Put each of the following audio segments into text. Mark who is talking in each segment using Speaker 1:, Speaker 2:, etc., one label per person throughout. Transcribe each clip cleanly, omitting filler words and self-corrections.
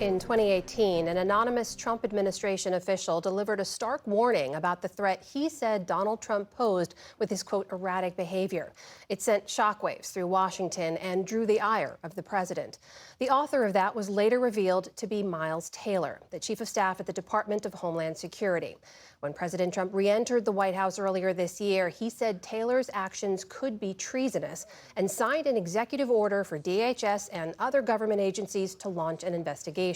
Speaker 1: In 2018, an anonymous Trump administration official delivered a stark warning about the threat he said Donald Trump posed with his, quote, erratic behavior. It sent shockwaves through Washington and drew the ire of the president. The author of that was later revealed to be Miles Taylor, the chief of staff at the Department of Homeland Security. When President Trump re-entered the White House earlier this year, he said Taylor's actions could be treasonous and signed an executive order for DHS and other government agencies to launch an investigation.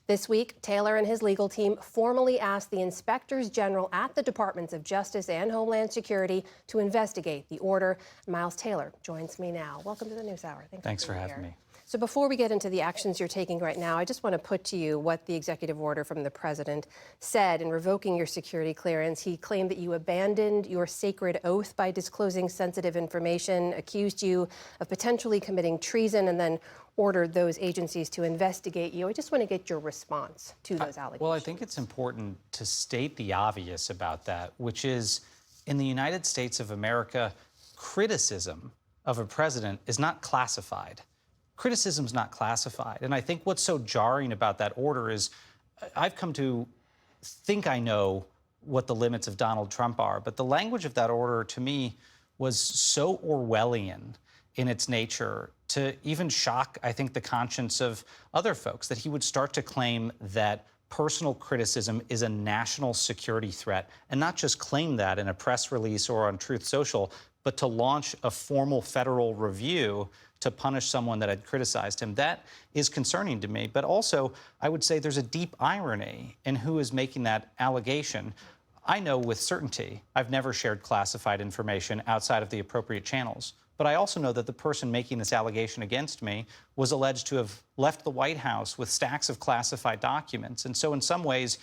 Speaker 1: This week, Taylor and his legal team formally asked the inspectors general at the Departments of Justice and Homeland Security to investigate the order. Miles Taylor joins me now. Welcome to the NewsHour.
Speaker 2: Thanks for having me.
Speaker 1: So before we get into the actions you're taking right now, I just want to put to you what the executive order from the president said in revoking your security clearance. He claimed that you abandoned your sacred oath by disclosing sensitive information, accused you of potentially committing treason, and then ordered those agencies to investigate you. I just want to get your response to those allegations.
Speaker 2: Well, I think it's important to state the obvious about that, which is in the United States of America, criticism of a president is not classified. Criticism's not classified. And I think what's so jarring about that order is I've come to think I know what the limits of Donald Trump are, but the language of that order to me was so Orwellian in its nature to even shock, I think, the conscience of other folks, that he would start to claim that personal criticism is a national security threat, and not just claim that in a press release or on Truth Social, but to launch a formal federal review to punish someone that had criticized him. That is concerning to me. But also, I would say there's a deep irony in who is making that allegation. I know with certainty I've never shared classified information outside of the appropriate channels. But I also know that the person making this allegation against me was alleged to have left the White House with stacks of classified documents. And so in some ways,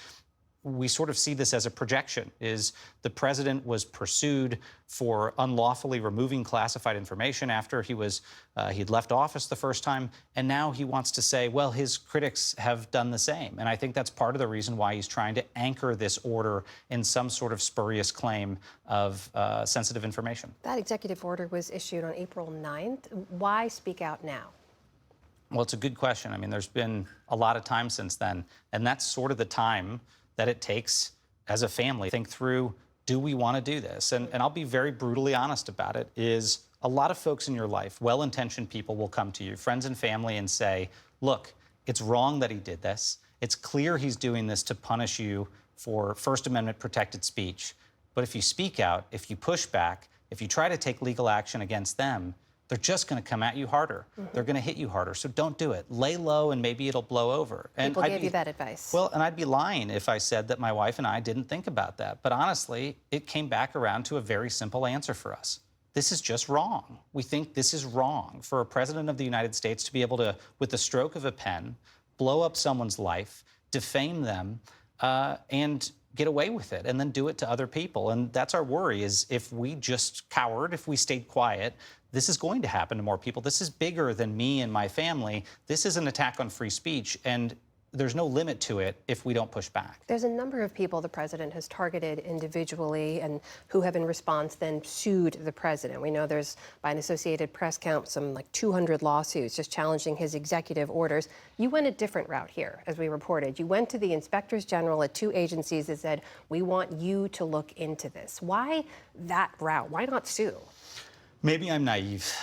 Speaker 2: we sort of see this as a projection, is the president was pursued for unlawfully removing classified information after he'd left office the first time, and now he wants to say, well, his critics have done the same. And I think that's part of the reason why he's trying to anchor this order in some sort of spurious claim of sensitive information.
Speaker 1: That executive order was issued on April 9th. Why speak out now?
Speaker 2: Well, it's a good question. I mean, there's been a lot of time since then, and that's sort of the time that it takes as a family to think through, do we want to do this? And I'll be very brutally honest about it, is a lot of folks in your life, well-intentioned people, will come to you, friends and family, and say, look, it's wrong that he did this. It's clear he's doing this to punish you for First Amendment protected speech. But if you speak out, if you push back, if you try to take legal action against them, they're just going to come at you harder. They're going to hit you harder. So don't do it. Lay low and maybe it'll blow over. And
Speaker 1: people gave you that advice.
Speaker 2: Well, and I'd be lying if I said that my wife and I didn't think about that. But honestly, it came back around to a very simple answer for us. This is just wrong. We think this is wrong for a president of the United States to be able to, with the stroke of a pen, blow up someone's life, defame them, and get away with it, and then do it to other people. And that's our worry, is if we just cowered, if we stayed quiet, this is going to happen to more people. This is bigger than me and my family. This is an attack on free speech, and there's no limit to it if we don't push back.
Speaker 1: There's a number of people the president has targeted individually and who have in response then sued the president. We know there's, by an Associated Press count, some like 200 lawsuits just challenging his executive orders. You went a different route here, as we reported. You went to the inspectors general at two agencies that said, we want you to look into this. Why that route? Why not sue?
Speaker 2: Maybe I'm naive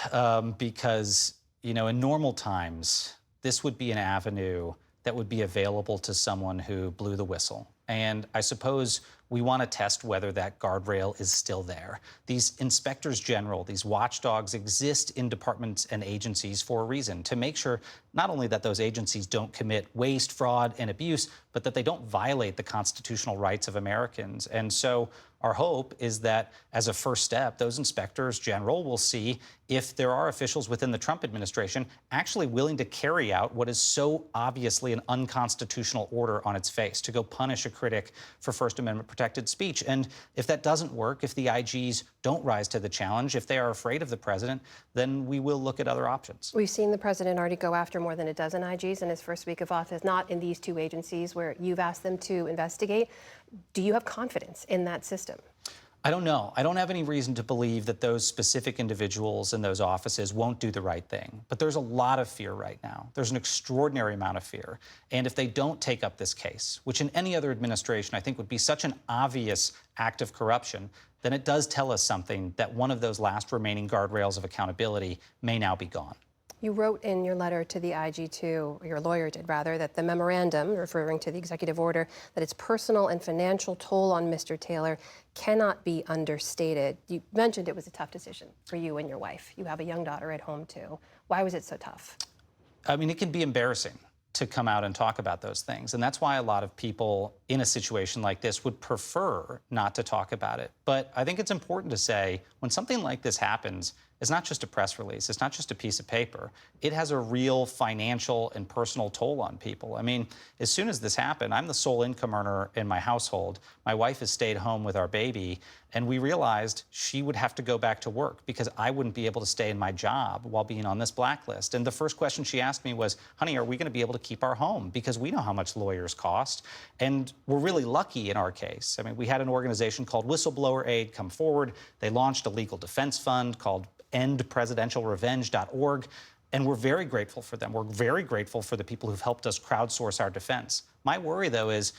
Speaker 2: because, you know, in normal times, this would be an avenue that would be available to someone who blew the whistle. And I suppose we want to test whether that guardrail is still there. These inspectors general, these watchdogs exist in departments and agencies for a reason, to make sure not only that those agencies don't commit waste, fraud, and abuse, but that they don't violate the constitutional rights of Americans. And so our hope is that as a first step, those inspectors general will see if there are officials within the Trump administration actually willing to carry out what is so obviously an unconstitutional order on its face, to go punish a critic for First Amendment protected speech. And if that doesn't work, if the IGs don't rise to the challenge, if they are afraid of the president, then we will look at other options.
Speaker 1: We've seen the president already go after more than a dozen IGs in his first week of office, not in these two agencies where you've asked them to investigate. Do you have confidence in that system?
Speaker 2: I don't know. I don't have any reason to believe that those specific individuals in those offices won't do the right thing. But there's a lot of fear right now. There's an extraordinary amount of fear. And if they don't take up this case, which in any other administration I think would be such an obvious act of corruption, then it does tell us something that one of those last remaining guardrails of accountability may now be gone.
Speaker 1: You wrote in your letter to the IG2, or your lawyer did rather, that the memorandum, referring to the executive order, that its personal and financial toll on Mr. Taylor cannot be understated. You mentioned it was a tough decision for you and your wife. You have a young daughter at home, too. Why was it so tough?
Speaker 2: I mean, it can be embarrassing to come out and talk about those things. And that's why a lot of people in a situation like this would prefer not to talk about it. But I think it's important to say when something like this happens, it's not just a press release. It's not just a piece of paper. It has a real financial and personal toll on people. I mean, as soon as this happened, I'm the sole income earner in my household. My wife has stayed home with our baby, and we realized she would have to go back to work because I wouldn't be able to stay in my job while being on this blacklist. And the first question she asked me was, honey, are we going to be able to keep our home? Because we know how much lawyers cost. And we're really lucky in our case. I mean, we had an organization called Whistleblower Aid come forward. They launched a legal defense fund called endpresidentialrevenge.org. And we're very grateful for them. We're very grateful for the people who've helped us crowdsource our defense. My worry, though, is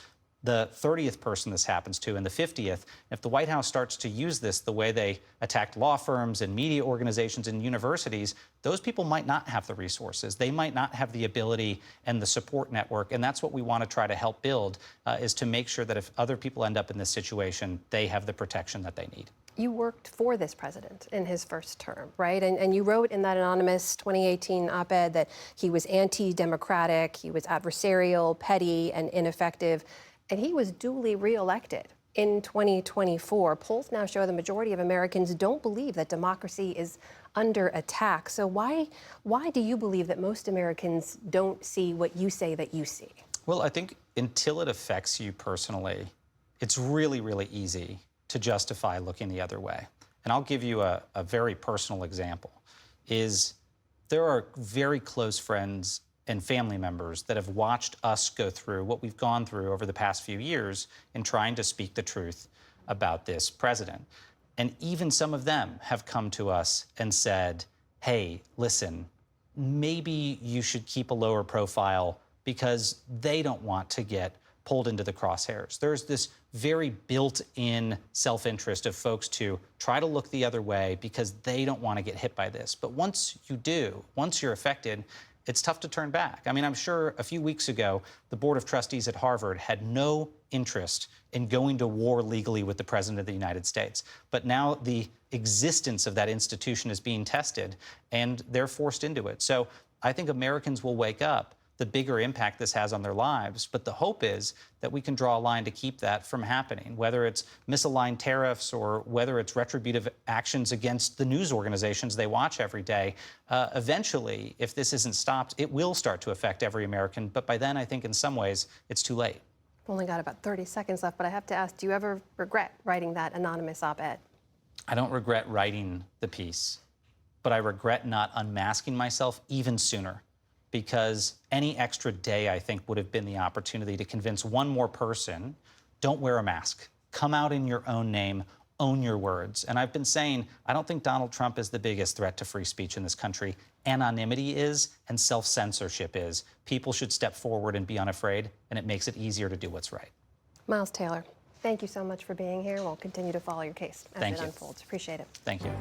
Speaker 2: the 30th person this happens to and the 50th, if the White House starts to use this the way they attacked law firms and media organizations and universities, those people might not have the resources. They might not have the ability and the support network. And that's what we want to try to help build, is to make sure that if other people end up in this situation, they have the protection that they need.
Speaker 1: You worked for this president in his first term, right? And you wrote in that anonymous 2018 op-ed that he was anti-democratic, he was adversarial, petty, and ineffective, and he was duly reelected in 2024. Polls now show the majority of Americans don't believe that democracy is under attack. So why do you believe that most Americans don't see what you say that you see?
Speaker 2: Well, I think until it affects you personally, it's really, really easy to justify looking the other way. And I'll give you a very personal example. There are very close friends and family members that have watched us go through what we've gone through over the past few years in trying to speak the truth about this president. And even some of them have come to us and said, hey, listen, maybe you should keep a lower profile because they don't want to get pulled into the crosshairs. There's this very built-in self-interest of folks to try to look the other way because they don't want to get hit by this. But once you do, once you're affected, it's tough to turn back. I mean, I'm sure a few weeks ago, the Board of Trustees at Harvard had no interest in going to war legally with the President of the United States. But now the existence of that institution is being tested, and they're forced into it. So I think Americans will wake up the bigger impact this has on their lives. But the hope is that we can draw a line to keep that from happening, whether it's misaligned tariffs or whether it's retributive actions against the news organizations they watch every day. Eventually, if this isn't stopped, it will start to affect every American. But by then, I think in some ways, it's too late.
Speaker 1: We've only got about 30 seconds left, but I have to ask, do you ever regret writing that anonymous op-ed?
Speaker 2: I don't regret writing the piece, but I regret not unmasking myself even sooner. Because any extra day, I think, would have been the opportunity to convince one more person, don't wear a mask. Come out in your own name, own your words. And I've been saying, I don't think Donald Trump is the biggest threat to free speech in this country. Anonymity is, and self-censorship is. People should step forward and be unafraid, and it makes it easier to do what's right.
Speaker 1: Miles Taylor, thank you so much for being here. We'll continue to follow your case as it unfolds. Appreciate it.
Speaker 2: Thank you.